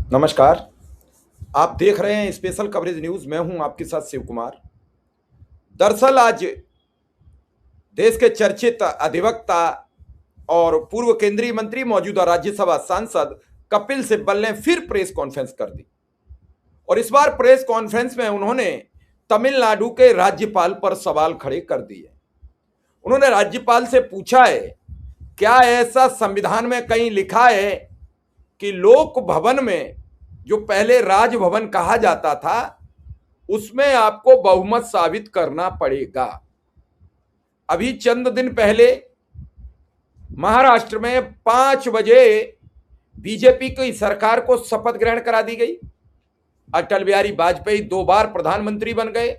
नमस्कार। आप देख रहे हैं स्पेशल कवरेज न्यूज़। मैं हूं आपके साथ शिव कुमार। दरअसल आज देश के चर्चित अधिवक्ता और पूर्व केंद्रीय मंत्री मौजूदा राज्यसभा सांसद कपिल सिब्बल ने फिर प्रेस कॉन्फ्रेंस कर दी और इस बार प्रेस कॉन्फ्रेंस में उन्होंने तमिलनाडु के राज्यपाल पर सवाल खड़े कर दिए। उन्होंने राज्यपाल से पूछा है, क्या ऐसा संविधान में कहीं लिखा है कि लोक भवन में, जो पहले राजभवन कहा जाता था, उसमें आपको बहुमत साबित करना पड़ेगा। अभी चंद दिन पहले महाराष्ट्र में 5 बजे बीजेपी की सरकार को शपथ ग्रहण करा दी गई। अटल बिहारी वाजपेयी 2 बार प्रधानमंत्री बन गए।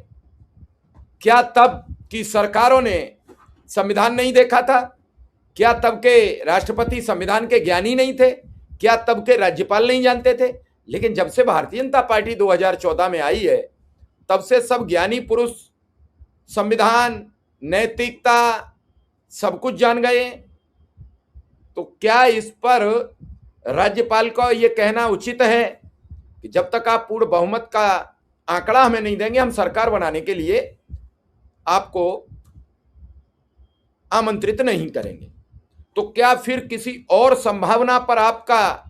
क्या तब की सरकारों ने संविधान नहीं देखा था? क्या तब के राष्ट्रपति संविधान के ज्ञानी नहीं थे? क्या तब के राज्यपाल नहीं जानते थे? लेकिन जब से भारतीय जनता पार्टी 2014 में आई है, तब से सब ज्ञानी पुरुष संविधान, नैतिकता सब कुछ जान गए। तो क्या इस पर राज्यपाल का यह कहना उचित है कि जब तक आप पूर्ण बहुमत का आंकड़ा हमें नहीं देंगे, हम सरकार बनाने के लिए आपको आमंत्रित नहीं करेंगे? तो क्या फिर किसी और संभावना पर आपका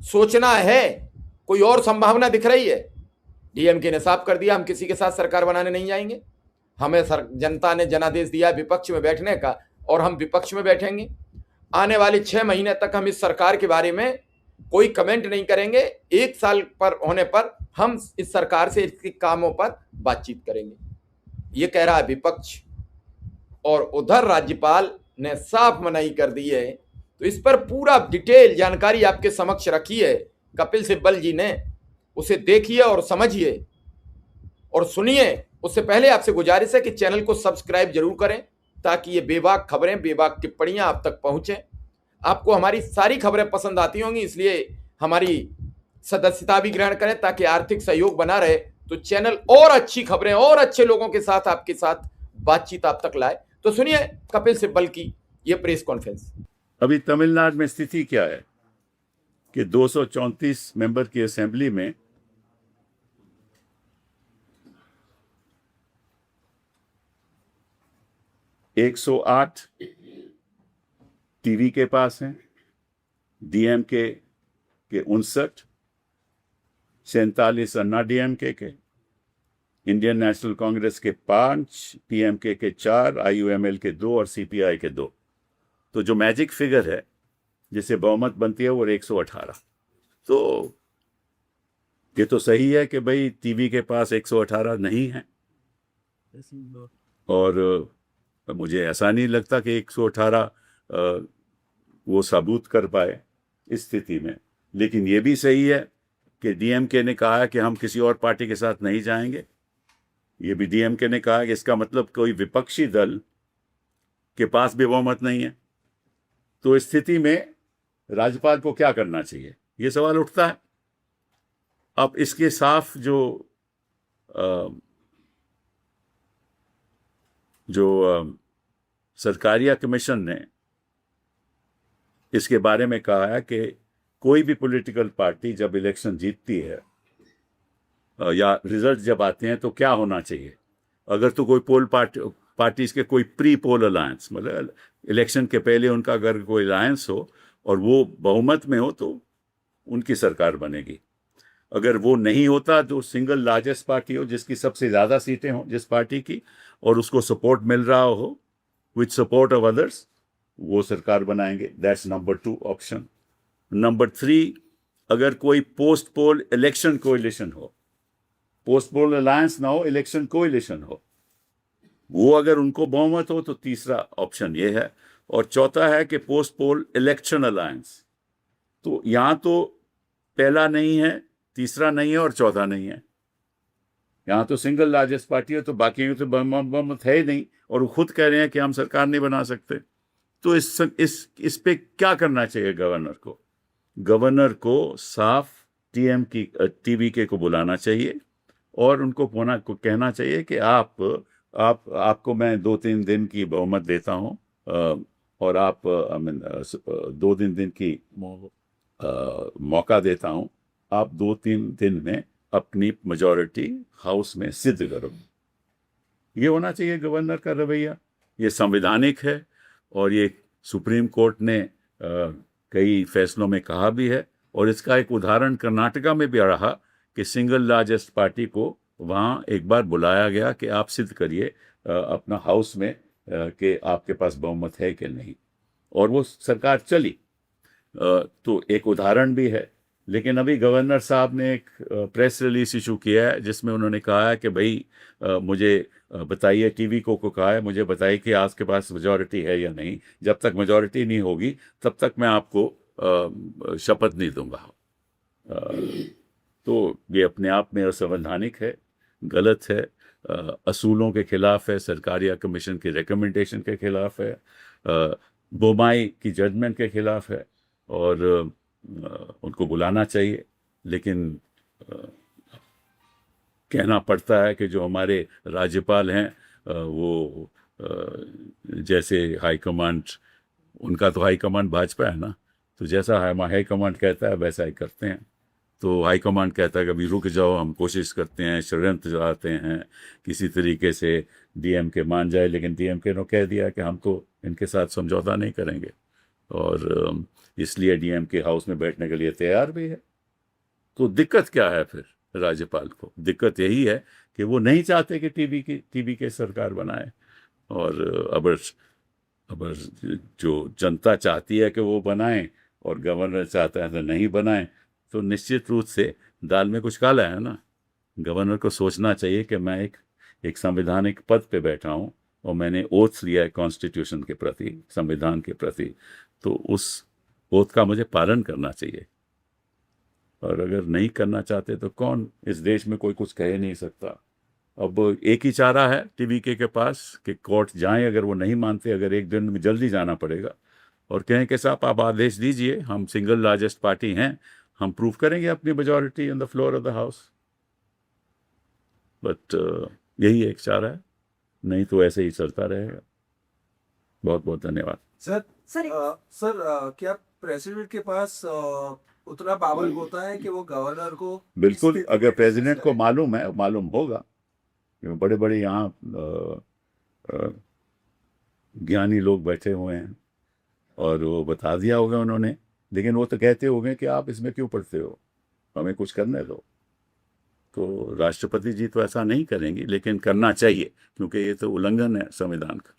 सोचना है? कोई और संभावना दिख रही है? डीएमके ने साफ कर दिया, हम किसी के साथ सरकार बनाने नहीं जाएंगे। हमें जनता ने जनादेश दिया विपक्ष में बैठने का और हम विपक्ष में बैठेंगे। आने वाले 6 महीने तक हम इस सरकार के बारे में कोई कमेंट नहीं करेंगे। 1 साल पर होने पर हम इस सरकार से इसके कामों पर बातचीत करेंगे, ये कह रहा है विपक्ष। और उधर राज्यपाल ने साफ मनाही कर दी है। तो इस पर पूरा डिटेल जानकारी आपके समक्ष रखी है कपिल सिब्बल जी ने। उसे देखिए और समझिए और सुनिए। उससे पहले आपसे गुजारिश है कि चैनल को सब्सक्राइब जरूर करें, ताकि ये बेबाक खबरें, बेबाक टिप्पणियां आप तक पहुंचे। आपको हमारी सारी खबरें पसंद आती होंगी, इसलिए हमारी सदस्यता भी ग्रहण करें ताकि आर्थिक सहयोग बना रहे। तो चैनल और अच्छी खबरें और अच्छे लोगों के साथ आपके साथ बातचीत आप तक लाए। तो सुनिए कपिल सिब्बल की ये प्रेस कॉन्फ्रेंस। अभी तमिलनाडु में स्थिति क्या है कि 234 मेंबर की असेंबली में (108) टीवी के पास हैं, डीएमके के 59, 47 अन्ना डीएमके के, इंडियन नेशनल कांग्रेस के 5, पीएमके के 4, आईयूएमएल के 2 और सीपीआई के 2। तो जो मैजिक फिगर है जिसे बहुमत बनती है वो 118। तो ये तो सही है कि भाई टीवी के पास 118 नहीं है, और मुझे ऐसा नहीं लगता कि 118 वो सबूत कर पाए इस स्थिति में। लेकिन ये भी सही है कि डीएमके ने कहा है कि हम किसी और पार्टी के साथ नहीं जाएंगे। ये भी डीएमके ने कहा कि इसका मतलब कोई विपक्षी दल के पास भी बहुमत नहीं है। तो इस स्थिति में राज्यपाल को क्या करना चाहिए, ये सवाल उठता है। अब इसके साफ सरकारिया कमीशन ने इसके बारे में कहा है कि कोई भी पॉलिटिकल पार्टी जब इलेक्शन जीतती है या रिजल्ट जब आते हैं तो क्या होना चाहिए। अगर तो कोई पार्टीज के कोई प्री पोल अलायंस, मतलब इलेक्शन के पहले उनका अगर कोई अलायंस हो और वो बहुमत में हो तो उनकी सरकार बनेगी। अगर वो नहीं होता तो सिंगल लार्जेस्ट पार्टी हो जिसकी सबसे ज़्यादा सीटें हो जिस पार्टी की, और उसको सपोर्ट मिल रहा हो विथ सपोर्ट ऑफ अदर्स, वो सरकार बनाएंगे। That's number 2 option. नंबर 3, अगर कोई पोस्ट पोल इलेक्शन कोalition हो, पोस्ट पोल अलायंस ना हो, इलेक्शन कोalition हो, वो अगर उनको बहुमत हो तो तीसरा ऑप्शन ये है। और चौथा है कि पोस्ट पोल इलेक्शन अलायंस। तो यहाँ तो पहला नहीं है, तीसरा नहीं है और चौथा नहीं है। यहाँ तो सिंगल लार्जेस्ट पार्टी है तो बाकी तो बहुमत है ही नहीं, और वो खुद कह रहे हैं कि हम सरकार नहीं बना सकते। तो इस पे क्या करना चाहिए गवर्नर को? गवर्नर को साफ टीवीके को बुलाना चाहिए और उनको कहना चाहिए कि आपको मैं 2-3 दिन की बहुमत देता हूँ, और आप 2 दिन की मौका देता हूं, आप 2-3 दिन में अपनी मेजॉरिटी हाउस में सिद्ध करो। ये होना चाहिए गवर्नर का रवैया। ये संवैधानिक है और ये सुप्रीम कोर्ट ने कई फैसलों में कहा भी है, और इसका एक उदाहरण कर्नाटका में भी रहा कि सिंगल लार्जेस्ट पार्टी को वहाँ एक बार बुलाया गया कि आप सिद्ध करिए अपना हाउस में कि आपके पास बहुमत है कि नहीं, और वो सरकार चली। तो एक उदाहरण भी है। लेकिन अभी गवर्नर साहब ने एक प्रेस रिलीज इशू किया है जिसमें उन्होंने कहा है कि भाई मुझे बताइए, टीवी को कहा है मुझे बताइए कि आपके पास मेजॉरिटी है या नहीं। जब तक मेजॉरिटी नहीं होगी तब तक मैं आपको शपथ नहीं दूंगा। तो ये अपने आप में असंवैधानिक है, गलत है, असूलों के खिलाफ है, सरकारी कमीशन की रिकमेंडेशन के खिलाफ है, बोमाई की जजमेंट के खिलाफ है, और उनको बुलाना चाहिए। लेकिन कहना पड़ता है कि जो हमारे राज्यपाल हैं वो जैसे हाईकमांड, उनका तो हाईकमांड भाजपा है ना, तो जैसा हाईकमांड कहता है वैसा ही करते हैं। तो हाईकमांड कहता है कि अभी रुक जाओ, हम कोशिश करते हैं, षड्यंत्र चलाते हैं, किसी तरीके से डीएमके मान जाए। लेकिन डीएमके ने कह दिया कि हम तो इनके साथ समझौता नहीं करेंगे, और इसलिए डीएमके हाउस में बैठने के लिए तैयार भी है। तो दिक्कत क्या है फिर राज्यपाल को? दिक्कत यही है कि वो नहीं चाहते कि टीवी के सरकार बनाए, और अब जो जनता चाहती है कि वो बनाएं और गवर्नर चाहता है तो नहीं बनाएं, तो निश्चित रूप से दाल में कुछ काला है ना। गवर्नर को सोचना चाहिए कि मैं एक संवैधानिक पद पे बैठा हूं और मैंने ओथ लिया है कॉन्स्टिट्यूशन के प्रति, संविधान के प्रति, तो उस ओथ का मुझे पालन करना चाहिए। और अगर नहीं करना चाहते तो कौन, इस देश में कोई कुछ कह नहीं सकता। अब एक ही चारा है टीवी के पास कि कोर्ट जाएं, अगर वो नहीं मानते, अगर एक दिन में जल्दी जाना पड़ेगा और कहें कि साहब आप आदेश दीजिए, हम सिंगल लार्जेस्ट पार्टी हैं, हम प्रूव करेंगे अपनी majority on the floor of the house. But यही एक चारा है, नहीं तो ऐसे ही चलता रहेगा। बहुत बहुत धन्यवाद। सर क्या प्रेसिडेंट के पास उतना पावर होता है कि वो गवर्नर को? बिल्कुल, अगर प्रेसिडेंट को मालूम है, मालूम होगा, बड़े बड़े यहाँ ज्ञानी लोग बैठे हुए हैं और वो बता दिया होगा उन्होंने। लेकिन वो तो कहते होंगे कि आप इसमें क्यों पढ़ते हो, हमें कुछ करने दो। तो राष्ट्रपति जी तो ऐसा नहीं करेंगे, लेकिन करना चाहिए क्योंकि ये तो उल्लंघन है संविधान का।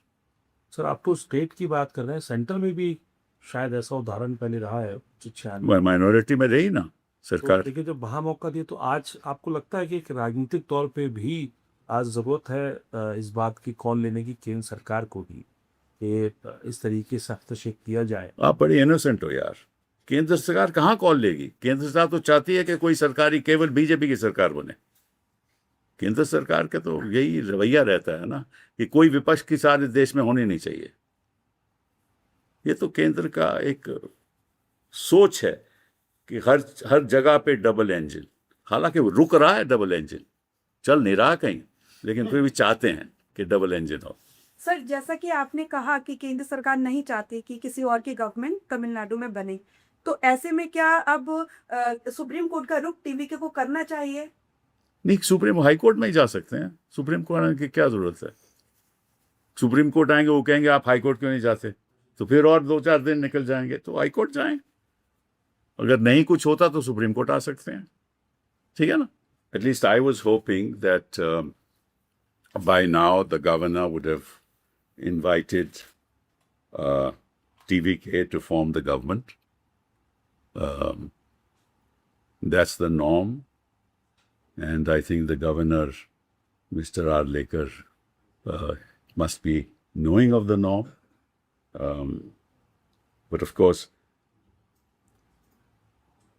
सर आप तो स्टेट की बात कर रहे हैं, सेंटर में भी शायद ऐसा उदाहरण पहले रहा है 96 माइनॉरिटी में रही ना सरकार। लेकिन जब वहाँ मौका दिया तो आज आपको लगता है कि एक राजनीतिक तौर पे भी आज जरूरत है इस बात की कॉल लेने की केंद्र सरकार को भी कि इस तरीके से हस्तक्षेप किया जाए? आप बड़े इनोसेंट हो यार। केंद्र सरकार कहाँ कॉल लेगी? केंद्र सरकार तो चाहती है कि कोई सरकारी केवल बीजेपी की सरकार बने। केंद्र सरकार का तो यही रवैया रहता है ना कि कोई विपक्ष की सारे देश में होनी नहीं चाहिए। ये तो केंद्र का एक सोच है कि हर जगह पे डबल इंजन। हालांकि वो रुक रहा है, डबल इंजन चल नहीं रहा कहीं, लेकिन फिर भी चाहते हैं कि डबल इंजन हो। सर जैसा कि आपने कहा कि केंद्र सरकार नहीं चाहती कि किसी और की गवर्नमेंट तमिलनाडु में बने, तो ऐसे में क्या अब सुप्रीम कोर्ट का रुख टीवीके को करना चाहिए? नहीं, सुप्रीम हाई कोर्ट में ही जा सकते हैं। सुप्रीम कोर्ट आने की क्या जरूरत है? सुप्रीम कोर्ट आएंगे, वो कहेंगे आप हाई कोर्ट क्यों नहीं जाते, तो फिर और 2-4 दिन निकल जाएंगे, तो हाई कोर्ट जाएं। अगर नहीं कुछ होता तो सुप्रीम कोर्ट आ सकते हैं, ठीक है ना। At least I was hoping that by now the governor would have invited TVK to form the government. That's the norm, and I think the governor, Mr. Arlekar, must be knowing of the norm. But of course,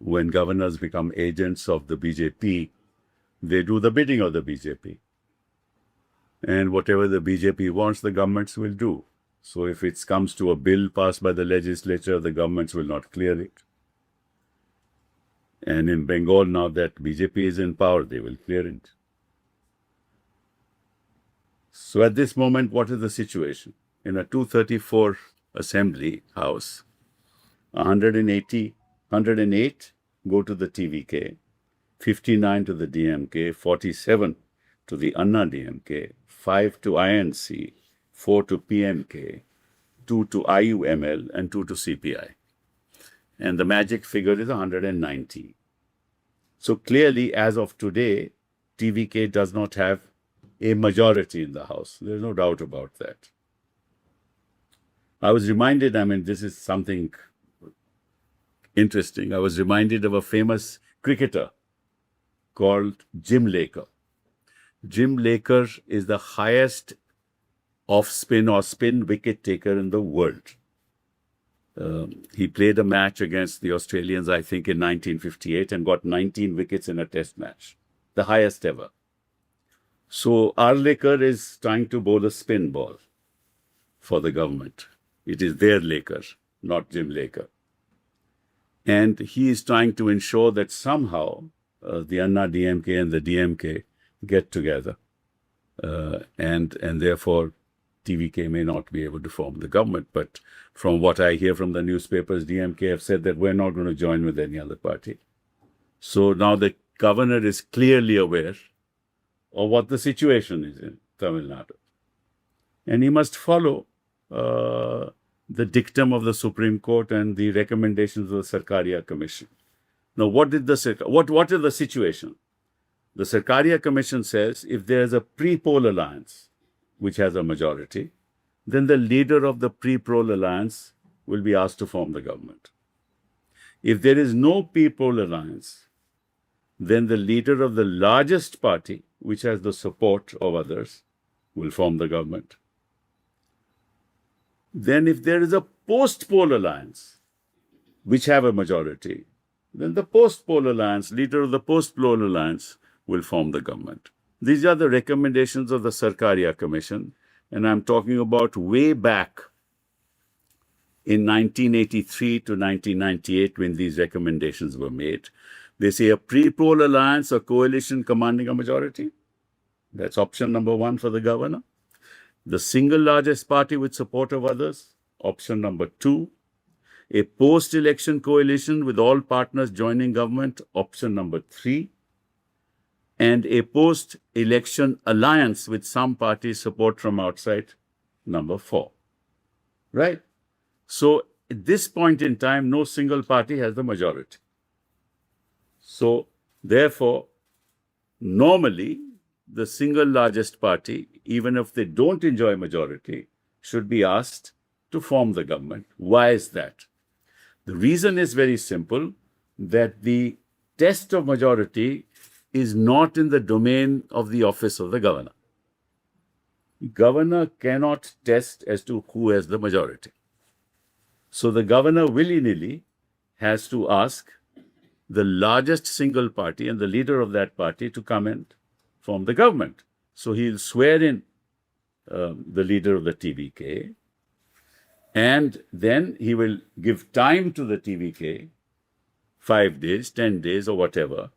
when governors become agents of the BJP, they do the bidding of the BJP. And whatever the BJP wants, the governments will do. So if it comes to a bill passed by the legislature, the governments will not clear it. And in Bengal, now that BJP is in power, they will clear it. So at this moment, what is the situation? In a 234 assembly house, 180 108 go to the TVK, 59 to the DMK, 47 to the Anna DMK, 5 to INC, 4 to PMK, 2 to IUML, and 2 to CPI. And the magic figure is 190. So clearly, as of today, TVK does not have a majority in the House. There's no doubt about that. I was reminded, this is something interesting. I was reminded of a famous cricketer called Jim Laker. Jim Laker is the highest off-spin or spin wicket taker in the world. He played a match against the Australians, I think, in 1958 and got 19 wickets in a test match, the highest ever. So R. Laker is trying to bowl a spin ball for the government. It is their Laker, not Jim Laker. And he is trying to ensure that somehow the Anna DMK and the DMK get together. And therefore, TVK may not be able to form the government. But from what I hear from the newspapers, DMK have said that we're not going to join with any other party. So now the governor is clearly aware of what the situation is in Tamil Nadu. And he must follow the dictum of the Supreme Court and the recommendations of the Sarkaria Commission. Now, what is the situation? The Sarkaria Commission says if there is a pre-poll alliance which has a majority, then the leader of the pre-poll alliance will be asked to form the government. If there is no pre-poll alliance, then the leader of the largest party, which has the support of others, will form the government. Then if there is a post-poll alliance, which have a majority, then the post-poll alliance, leader of the post-poll alliance, will form the government. These are the recommendations of the Sarkaria Commission, and I'm talking about way back in 1983 to 1998 when these recommendations were made. They say a pre-poll alliance or coalition commanding a majority. That's option number 1 for the governor. The single largest party with support of others, option number 2. A post-election coalition with all partners joining government, option number 3. And a post-election alliance with some parties' support from outside, number 4. Right? So at this point in time, no single party has the majority. So therefore, normally, the single largest party, even if they don't enjoy majority, should be asked to form the government. Why is that? The reason is very simple, that the test of majority is not in the domain of the office of the governor. Governor cannot test as to who has the majority. So the governor willy-nilly has to ask the largest single party and the leader of that party to come and form the government. So he'll swear in the leader of the TVK, and then he will give time to the TVK, 5 days, 10 days, or whatever,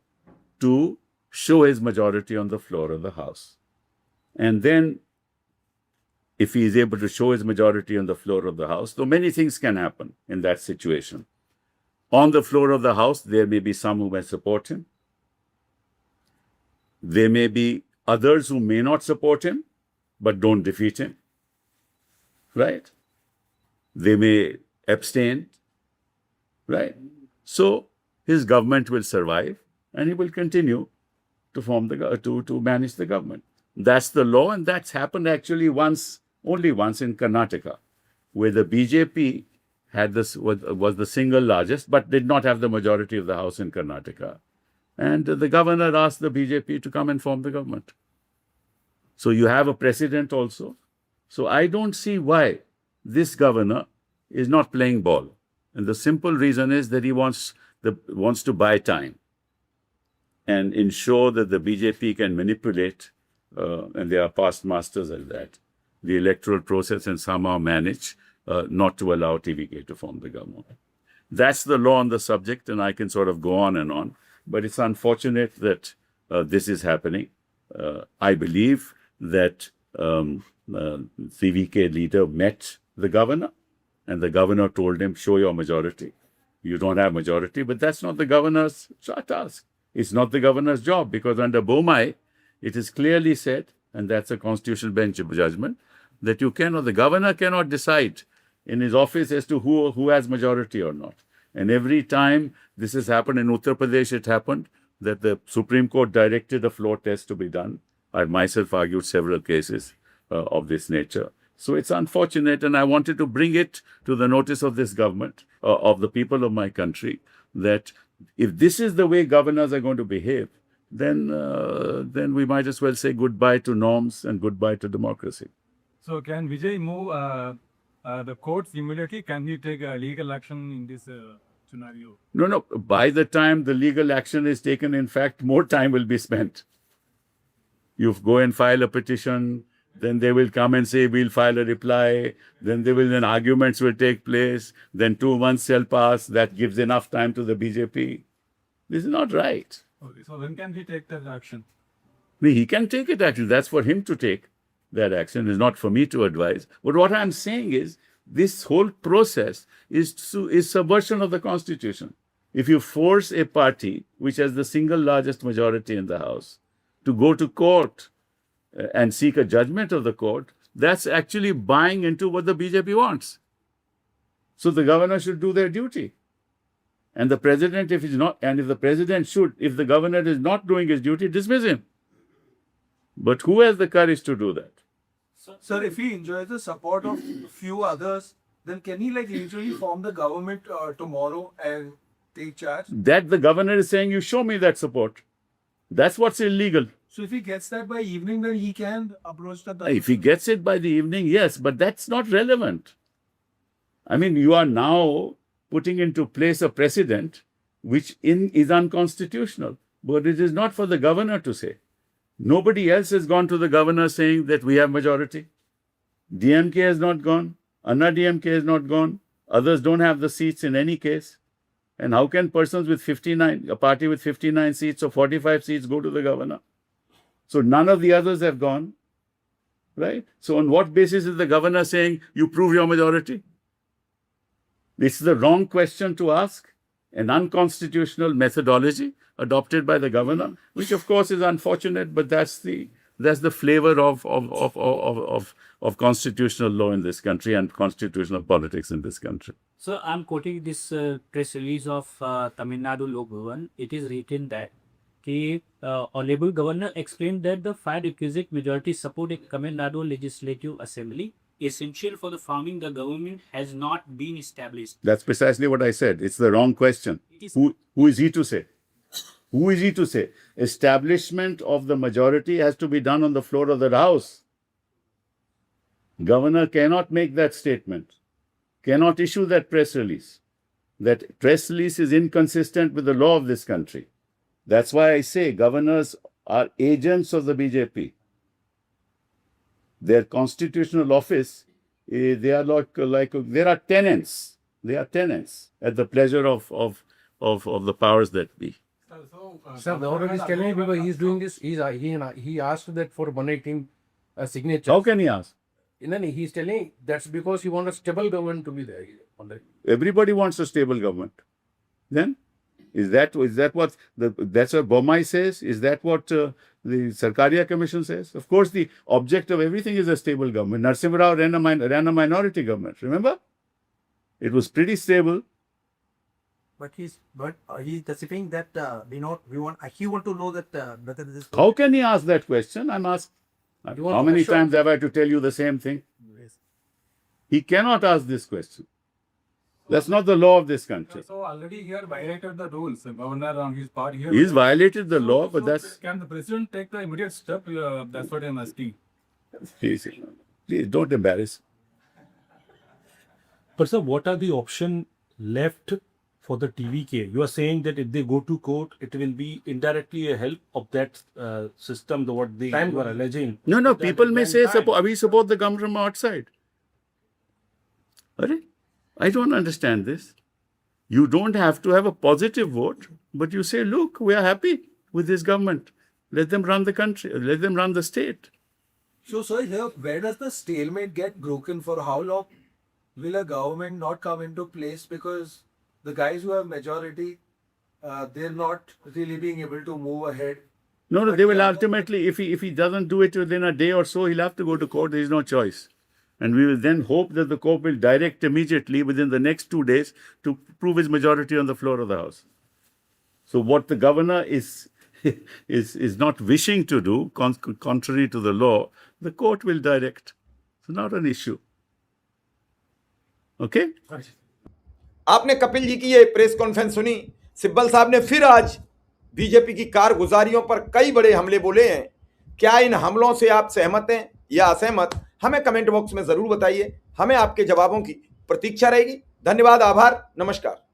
to show his majority on the floor of the House. And then, if he is able to show his majority on the floor of the House, though many things can happen in that situation. On the floor of the House, there may be some who may support him. There may be others who may not support him, but don't defeat him. Right? They may abstain. Right? So, his government will survive and he will continue to form to manage the government. That's the law, and that's happened actually only once in Karnataka, where the BJP was the single largest, but did not have the majority of the House in Karnataka. And the governor asked the BJP to come and form the government. So you have a precedent also. So I don't see why this governor is not playing ball. And the simple reason is that he wants to buy time and ensure that the BJP can manipulate, and they are past masters at that, the electoral process and somehow manage not to allow TVK to form the government. That's the law on the subject, and I can sort of go on and on. But it's unfortunate that this is happening. I believe that CVK leader met the governor, and the governor told him, show your majority. You don't have majority, but that's not the governor's task. It's not the governor's job, because under Bomai, it is clearly said, and that's a constitutional bench judgment, that the governor cannot decide in his office as to who has majority or not. And every time this has happened in Uttar Pradesh, it happened that the Supreme Court directed a floor test to be done. I myself argued several cases of this nature. So it's unfortunate, and I wanted to bring it to the notice of this government, of the people of my country, that if this is the way governors are going to behave, then we might as well say goodbye to norms and goodbye to democracy. So can Vijay move the courts immediately? Can he take legal action in this scenario? No. By the time the legal action is taken, in fact, more time will be spent. You go and file a petition, then they will come and say, we'll file a reply. Then arguments will take place. Then 2 months shall pass. That gives enough time to the BJP. This is not right. Okay, so when can he take that action? He can take it action. That's for him to take that action. It's not for me to advise. But what I'm saying is, this whole process is subversion of the Constitution. If you force a party which has the single largest majority in the House to go to court and seek a judgment of the court, that's actually buying into what the BJP wants. So the governor should do their duty. And the president, if the governor is not doing his duty, dismiss him. But who has the courage to do that? Sir, if he enjoys the support of few others, then can he literally form the government tomorrow and take charge? That the governor is saying, you show me that support. That's what's illegal. So if he gets that by evening, then he can approach the... If he gets it by the evening, yes, but that's not relevant. I mean, you are now putting into place a precedent which is unconstitutional, but it is not for the governor to say. Nobody else has gone to the governor saying that we have majority. DMK has not gone. Anna DMK has not gone. Others don't have the seats in any case. And how can persons with 59, a party with 59 seats or 45 seats go to the governor? So none of the others have gone, right? So on what basis is the governor saying, you prove your majority? This is the wrong question to ask, an unconstitutional methodology adopted by the governor, which of course is unfortunate, but that's the flavor of constitutional law in this country and constitutional politics in this country. So I'm quoting this press release of Tamil Nadu Lok Bhavan. It is written that the Honorable Governor explained that the 5 requisite majority support in Tamil Nadu Legislative Assembly essential for the forming the government has not been established. That's precisely what I said. It's the wrong question. Who is he to say? Who is he to say? Establishment of the majority has to be done on the floor of the House. Governor cannot make that statement, cannot issue that press release. That press release is inconsistent with the law of this country. That's why I say governors are agents of the BJP. Their constitutional office, they are there are tenants. They are tenants at the pleasure of the powers that be. Sir, the order is telling because he's doing this. He asked that for 118 signatures. How can he ask? He's telling that's because he wants a stable government to be there. Everybody wants a stable government. Then is that what that's what Bomai says? Is that what the Sarkaria Commission says? Of course, the object of everything is a stable government. Narasimha Rao ran a minority government. Remember, it was pretty stable. But he's specifying that he want to know that whether this. How can he ask that question? I'm asked. How many times have I to tell you the same thing? Yes. He cannot ask this question. That's not the law of this country. So already he had violated the rules. The governor on his part here. He's violated the law, but that's... Can the president take the immediate step? That's what I'm asking. Please don't embarrass. But sir, what are the options left for the TVK? You are saying that if they go to court, it will be indirectly a help of that system, what you are alleging. No, people may say, we support the government from outside. I don't understand this. You don't have to have a positive vote, but you say, look, we are happy with this government. Let them run the country. Let them run the state. So, sir, here, where does the stalemate get broken? For how long will a government not come into place? Because the guys who have majority, they're not really being able to move ahead. No, But they will the other- ultimately, if he doesn't do it within a day or so, he'll have to go to court. There is no choice. And we will then hope that the court will direct immediately within the next 2 days to prove his majority on the floor of the House. So what the governor is not wishing to do, contrary to the law, the court will direct. It's not an issue. Okay? आपने कपिल जी की ये press conference सुनी। सिब्बल साहब ने फिर आज BJP की कारगुजारियों पर कई बड़े हमले बोले हैं। क्या इन हमलों से आप सहमत हैं या असहमत? हमें कमेंट बॉक्स में जरूर बताइए। हमें आपके जवाबों की प्रतीक्षा रहेगी। धन्यवाद, आभार, नमस्कार।